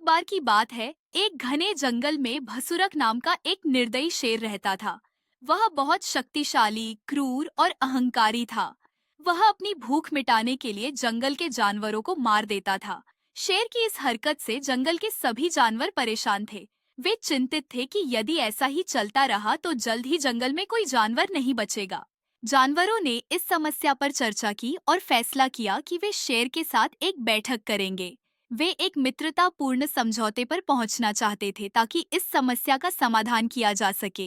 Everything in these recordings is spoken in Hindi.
बार की बात है, एक घने जंगल में भसुरक नाम का एक निर्दयी शेर रहता था। वह बहुत शक्तिशाली, क्रूर और अहंकारी था। वह अपनी भूख मिटाने के लिए जंगल के जानवरों को मार देता था। शेर की इस हरकत से जंगल के सभी जानवर परेशान थे। वे चिंतित थे कि यदि ऐसा ही चलता रहा तो जल्द ही जंगल में कोई जानवर नहीं बचेगा। जानवरों ने इस समस्या पर चर्चा की और फैसला किया कि वे शेर के साथ एक बैठक करेंगे। वे एक मित्रतापूर्ण समझौते पर पहुंचना चाहते थे ताकि इस समस्या का समाधान किया जा सके।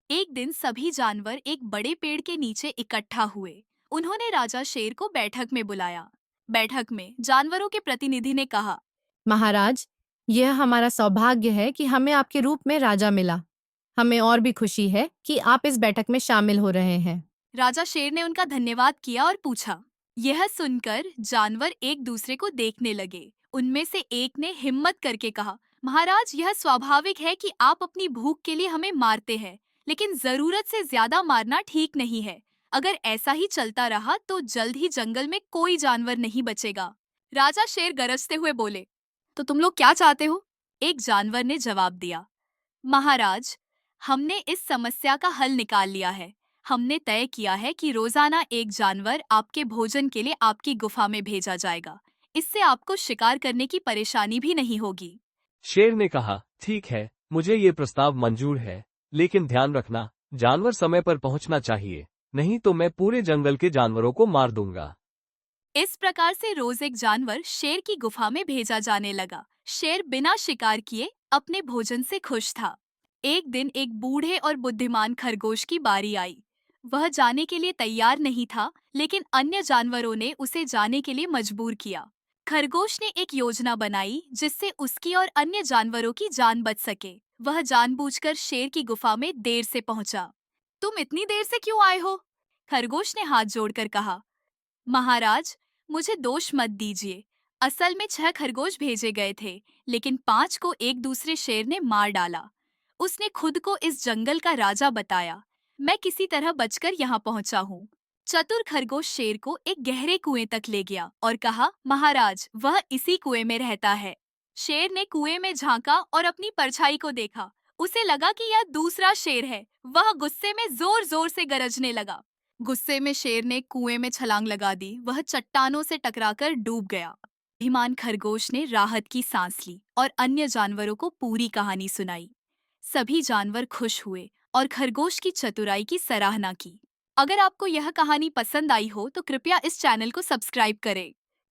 एक दिन सभी जानवर एक बड़े पेड़ के नीचे इकट्ठा हुए। उन्होंने राजा शेर को बैठक में बुलाया। बैठक में जानवरों के प्रतिनिधि ने कहा, महाराज, यह हमारा सौभाग्य है कि हमें आपके रूप में राजा मिला। हमें और भी खुशी है कि आप इस बैठक में शामिल हो रहे हैं। राजा शेर ने उनका धन्यवाद किया और पूछा। यह सुनकर जानवर एक दूसरे को देखने लगे। उनमें से एक ने हिम्मत करके कहा, महाराज, यह स्वाभाविक है कि आप अपनी भूख के लिए हमें मारते हैं, लेकिन जरूरत से ज्यादा मारना ठीक नहीं है। अगर ऐसा ही चलता रहा तो जल्द ही जंगल में कोई जानवर नहीं बचेगा। राजा शेर गरजते हुए बोले, तो तुम लोग क्या चाहते हो? एक जानवर ने जवाब दिया, महाराज, हमने इस समस्या का हल निकाल लिया है। हमने तय किया है कि रोजाना एक जानवर आपके भोजन के लिए आपकी गुफा में भेजा जाएगा। इससे आपको शिकार करने की परेशानी भी नहीं होगी। शेर ने कहा, ठीक है, मुझे ये प्रस्ताव मंजूर है, लेकिन ध्यान रखना, जानवर समय पर पहुंचना चाहिए, नहीं तो मैं पूरे जंगल के जानवरों को मार दूंगा। इस प्रकार से रोज एक जानवर शेर की गुफा में भेजा जाने लगा। शेर बिना शिकार किए अपने भोजन से खुश था। एक दिन एक बूढ़े और बुद्धिमान खरगोश की बारी आई। वह जाने के लिए तैयार नहीं था, लेकिन अन्य जानवरों ने उसे जाने के लिए मजबूर किया। खरगोश ने एक योजना बनाई जिससे उसकी और अन्य जानवरों की जान बच सके। वह जानबूझकर शेर की गुफा में देर से पहुंचा। तुम इतनी देर से क्यों आए हो? खरगोश ने हाथ जोड़कर कहा, महाराज, मुझे दोष मत दीजिए। असल में 6 खरगोश भेजे गए थे, लेकिन 5 को एक दूसरे शेर ने मार डाला। उसने खुद को इस जंगल का राजा बताया। मैं किसी तरह बचकर यहाँ पहुँचा हूँ। चतुर खरगोश शेर को एक गहरे कुएं तक ले गया और कहा, महाराज, वह इसी कुएं में रहता है। शेर ने कुएं में झांका और अपनी परछाई को देखा। उसे लगा कि यह दूसरा शेर है। वह गुस्से में जोर जोर से गरजने लगा। गुस्से में शेर ने कुएं में छलांग लगा दी। वह चट्टानों से टकराकर डूब गया। बुद्धिमान खरगोश ने राहत की सांस ली और अन्य जानवरों को पूरी कहानी सुनाई। सभी जानवर खुश हुए और खरगोश की चतुराई की सराहना की। अगर आपको यह कहानी पसंद आई हो तो कृपया इस चैनल को सब्सक्राइब करें।